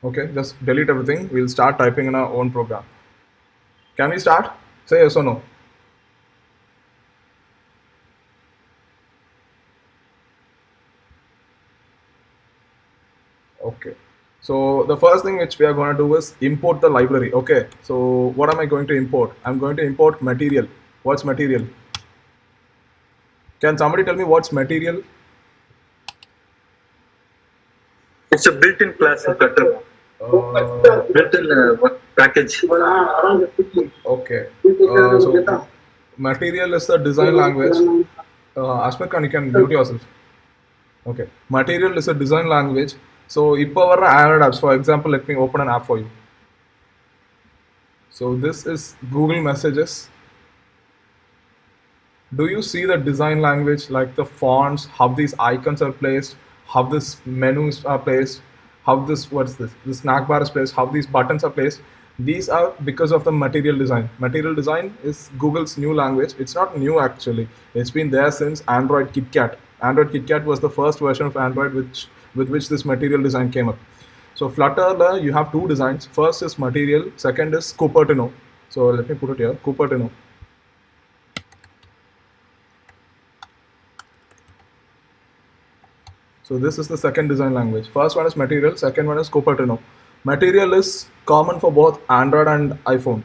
Okay, just delete everything. We'll start typing in our own program. Can we start? Say yes or no. Okay. So the first thing which we are going to do is import the library. Okay. So what am I going to import? I'm going to import material. What's material? Can somebody tell me what's material? It's a built-in class in Flutter. Built-in package. Okay. So material is the design language. Asmit Khan, you can mute yourself. Okay. Material is a design language. So இப்போ வர Android apps, for example, let me open an app for you. So this is Google Messages. Do you see the design language, like the fonts, how these icons are placed, how this menus are placed, how this, what's this snack bar is placed, how these buttons are placed? These are because of the material design. Material design is Google's new language. It's not new actually. It's been there since Android KitKat. Android KitKat was the first version of Android with which this material design came up. So Flutter, you have two designs. First is material, second is Cupertino. So let me put it here, Cupertino. So this is the second design language. First one is Material, second one is Cupertino. Material is common for both Android and iPhone,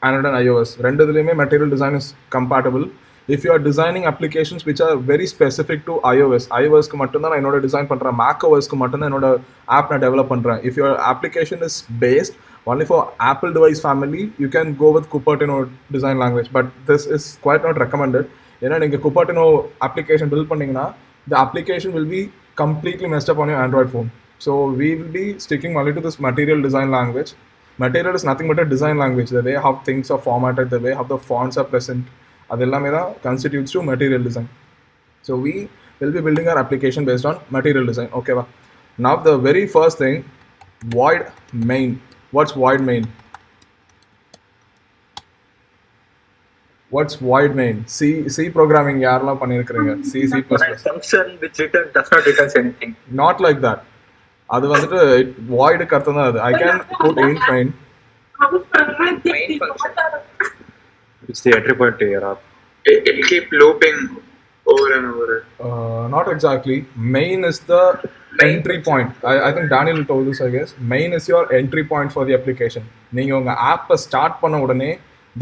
Android and iOS. ரெண்டுதுலயுமே Material design is compatible. If you are designing applications which are very specific to iOS, iOSக்கு மட்டும்தான் நான் என்னோட design பண்றேன், macOSக்கு மட்டும்தான் என்னோட app நான் develop பண்றேன். If your application is based only for Apple device family, you can go with Cupertino design language. But this is quite not recommended. ஏன்னா நீங்க Cupertino application build பண்ணீங்கன்னா the application will be completely messed up on your Android phone. So we will be sticking only to this material design language. Material is nothing but a design language. The way how things are formatted, the way how the fonts are present, adellame da constitutes to material design. So we will be building our application based on material design. Okay, now the very first thing, void main. What's void main? What's void main? C programming யாரெல்லாம் பண்ணிருக்கீங்க? C++. Function which does not return anything. Not like that. அது வந்துட்டு voidக்கு அர்த்தம் தான் அது. I can put int main. Main function. It's the entry point to your app. It keep looping over and over. Not exactly. Main is the entry point. I think Daniel told this, I guess. Main is your entry point for the application. நீங்க உங்க ஆப்பை start பண்ண உடனே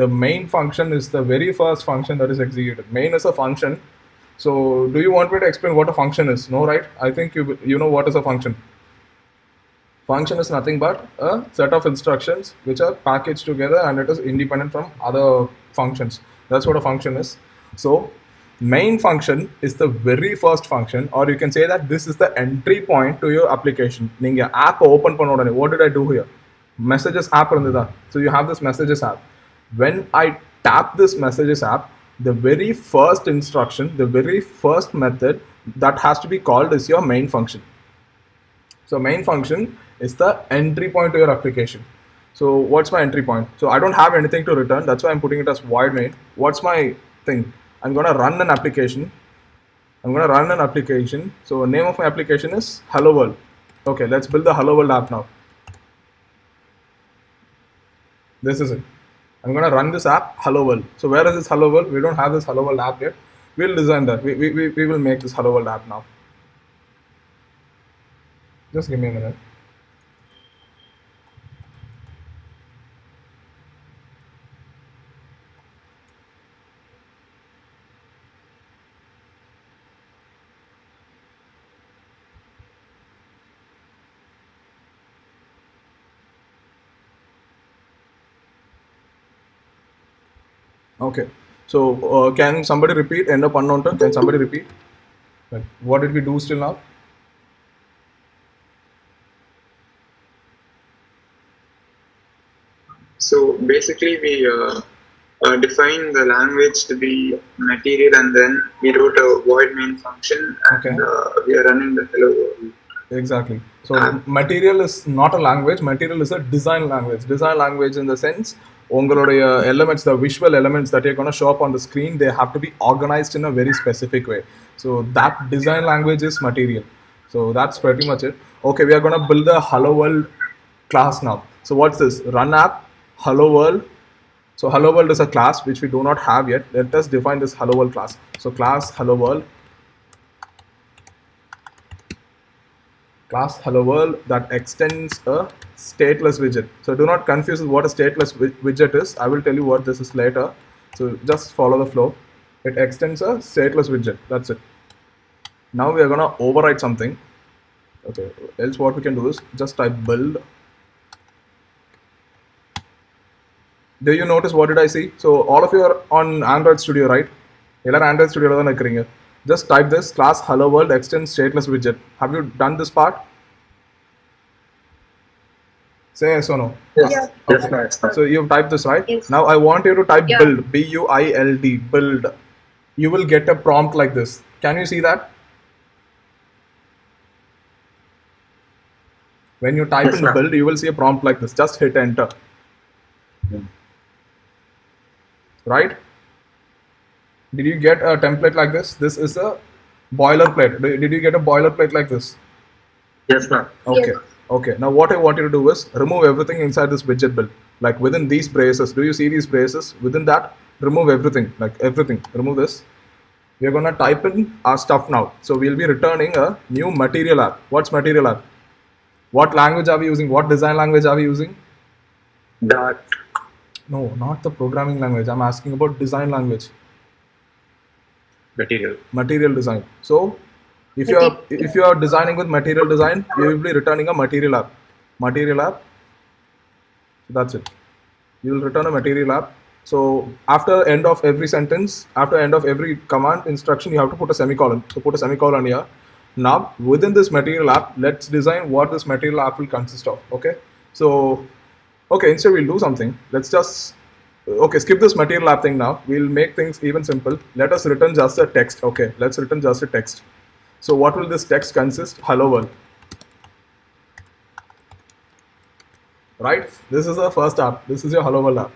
the main function is the very first function that is executed. Main is a function. So do you want me to explain what a function is? No, right? I think you know what is a function. Function is nothing but a set of instructions which are packaged together and it is independent from other functions. That's what a function is. So main function is the very first function, or you can say that this is the entry point to your application. Ninga app open panna odane, what did I do here? Messages app irundha. So you have this messages app. When I tap this messages app, the very first instruction, the very first method that has to be called is your main function. So main function is the entry point to your application. So what's my entry point? So I don't have anything to return. That's why I'm putting it as void main. What's my thing? I'm going to run an application. So name of my application is Hello World. Okay, let's build the Hello World app now. This is it. I'm going to run this app, Hello World. So where is this Hello World? We don't have this Hello World app yet. We'll design that. We will make this Hello World app now. Just give me a minute. Okay. So can somebody repeat? End up unknown term. Can somebody repeat? Like, what did we do still now? So basically, we define the language to be material, and then we wrote a void main function, and Okay. We are running the hello world. Exactly. So material is not a language. Material is a design language. Design language in the sense, உங்களுடைய elements, the visual elements that you're going to show up on the screen, they have to be organized in a very specific way. So that design language is material. So that's pretty much it. Okay, we are going to build a hello world class now. So what's this? Run app, hello world. So hello world is a class which we do not have yet. Let us define this hello world class. So class hello world, class hello world that extends a stateless widget. So do not confuse what a stateless widget is. I will tell you what this is later. So just follow the flow. It extends a stateless widget. That's it. Now we are gonna override something. Okay, else what we can do is just type build. Do you notice what did I see? So all of you are on Android Studio, right? Android Studio. Just type this class hello world extends stateless widget. Have you done this part? Say yes or no. Yes. Okay. Yes. So you've typed this, right? Yes. Now I want you to type Yeah. build, B-U-I-L-D, build. You will get a prompt like this. Can you see that? When you type Yes, in ma'am. build, you will see a prompt like this. Just hit enter. Right? Did you get a template like this? This is a boilerplate. Did you get a boilerplate like this? Yes, ma'am. Okay. Yes. Okay. Now what I want you to do is remove everything inside this widget build. Like within these braces. Do you see these braces? Within that, remove everything. Like everything. Remove this. We are gonna type in our stuff now. So we'll be returning a new material app. What's material app? What language are we using? What design language are we using? Dart. No, not the programming language. I'm asking about design language. Material design. So if you are designing with material design, you will be returning a material app. Material app. That's it. You will return a material app. So after end of every sentence, after end of every command instruction, you have to put a semicolon. So put a semicolon here. Now within this material app, let's design what this material app will consist of. Okay. So okay, instead we'll do something. Let's just skip this material app thing now. We'll make things even simple. Let us return just a text. Okay, let's return just a text. So what will this text consist? Hello world. Right? This is the first app. This is your hello world app.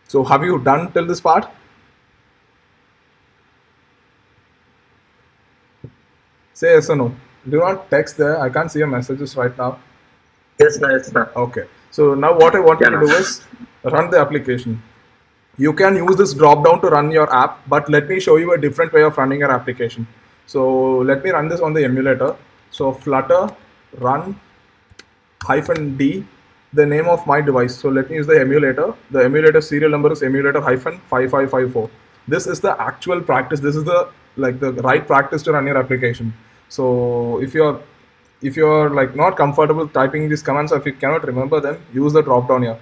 So have you done till this part? Say yes or no. Do not text there. I can't see your messages right now. Yes, ma'am. Yes, ma'am. Okay. So now what I want you to do is run the application. You can use this drop down to run your app, but let me show you a different way of running your application. So let me run this on the emulator. So Flutter run -d, the name of my device. So let me use the emulator. The emulator serial number is emulator -5554. This is the actual practice. This is the right practice to run your application. So if you're like not comfortable typing these commands, or if you cannot remember them, use the drop down here.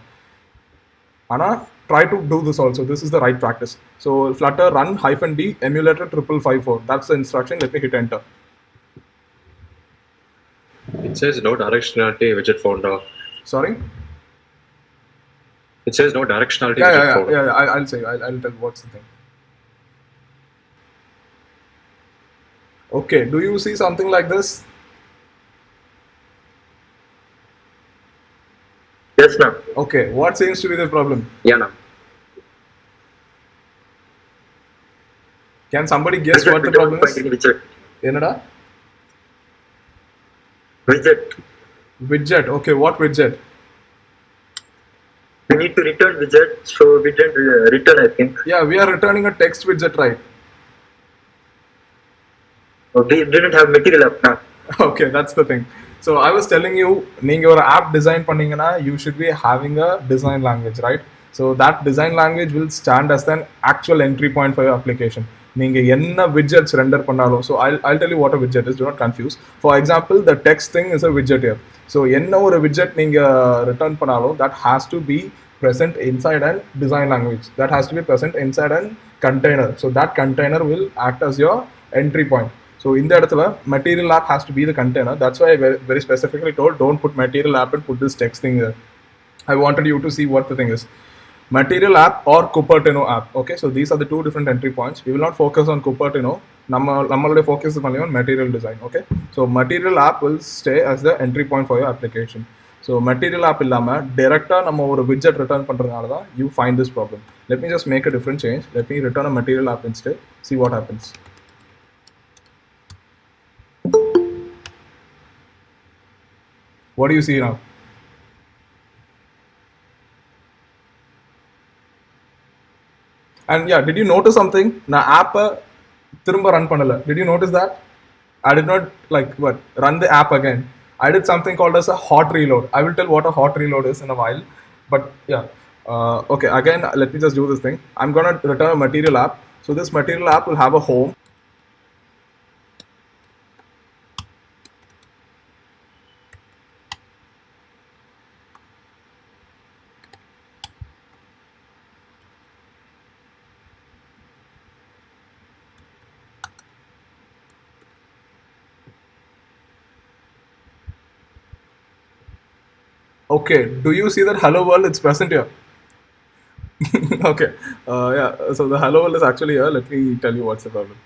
Anna, try to do this also. This is the right practice. So Flutter run -d emulator 5554. That's the instruction. Let me hit enter. It says no directionality widget found. Sorry. It says no directionality widget found. Yeah. I'll say. I'll tell what's the thing. Okay. Do you see something like this? Yes, ma'am. Okay. What seems to be the problem? Yeah, ma'am. Can somebody guess what the problem is? Widget. Enada? Widget. Widget. Okay. What widget? We need to return widget, so we didn't return, I think. Yeah, we are returning a text widget, right? We didn't have material app now. Okay, that's the thing. So I was telling you, நீங்க ஒரு app design பண்ணீங்கன்னா, you should be having a design language, right? So that design language will stand as an actual entry point for your application. நீங்க என்ன widgets render பண்ணாலும், so I'll tell you what a widget is. Do not confuse. For example, the text thing is a widget here. So என்ன ஒரு widget நீங்க return பண்ணாலும், that has to be present inside an design language. That has to be present inside an container. So that container will act as your entry point. So in the இடத்துல material app has to be the container. That's why I very specifically told don't put material app and put this text thing there. I wanted you to see what the thing is. Material app or Cupertino app. Okay, so these are the two different entry points. We will not focus on Cupertino. நம்மளுடைய focus is only on material design. Okay, so material app will stay as the entry point for your application. So material app இல்லாம directா நம்ம ஒரு widget return பண்றதுனால தான் you find this problem. Let me just make a different change. Let me return a material app instead. See what happens. What do you see now? And yeah, did you notice something? Na app திரும்ப run பண்ணல. Did you notice that? I did not like what run the app again. I did something called as a hot reload. I will tell what a hot reload is in a while. But yeah, okay. Again, let me just do this thing. I'm gonna return a material app. So this material app will have a home. Okay, do you see that hello world? It's present here. Okay, yeah. So the hello world is actually here. Let me tell you what's the problem.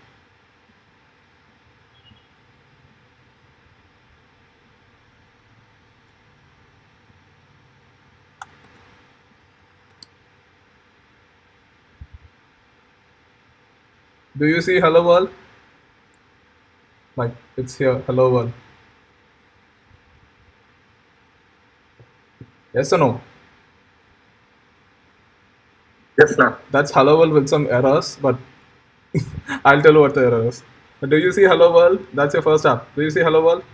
Do you see hello world? Like it's here, hello world. Yes or no? Yes, ma'am. That's hello world with some errors, but I'll tell you what the error is. But do you see hello world? That's your first app. Do you see hello world?